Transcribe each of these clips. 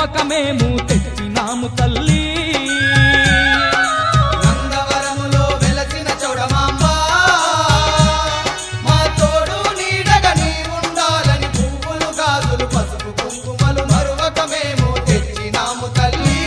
మరువక మేము తెచ్చినాము తల్లి నందవరములో వెలసిన చౌడమాంబ మా తోడు నీడగా నీ ఉండాలని పువ్వులు గాజులు పసుపు కుంకుమలు మరువక మేము తెచ్చినాము తల్లి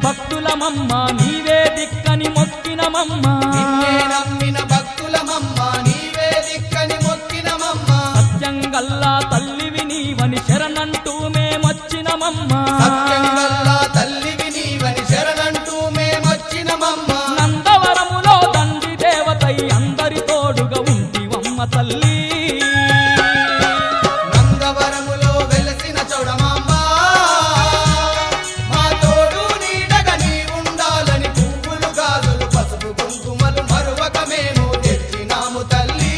భక్తులమమ్మ నీవే దిక్కని మొక్కినమమ్మ నిన్నే నమ్మిన భక్తులమమ్మ నీవే దిక్కని మొక్కినమమ్మ సత్యంగల్లా తల్లివి నీవని శరణంటూ మేమొచ్చినమమ్మ సత్యంగల్లా తల్లివి నీవని శరణంటూ మేమొచ్చినమమ్మ నందవరములో తండ్రి దేవతై అందరి తోడుగా ఉంటివమ్మ తల్లి నందవరములో వెలసిన చౌడమాంబ మా తోడు నీడగా నీ ఉండాలని పువ్వులు గాజులు పసుపు కుంకుమలు మరువక మేము తెచ్చినాము తల్లి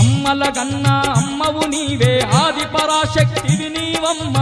అమ్మల గన్నా అమ్మవు నీవే ఆది పరాశక్తివి నీవమ్మ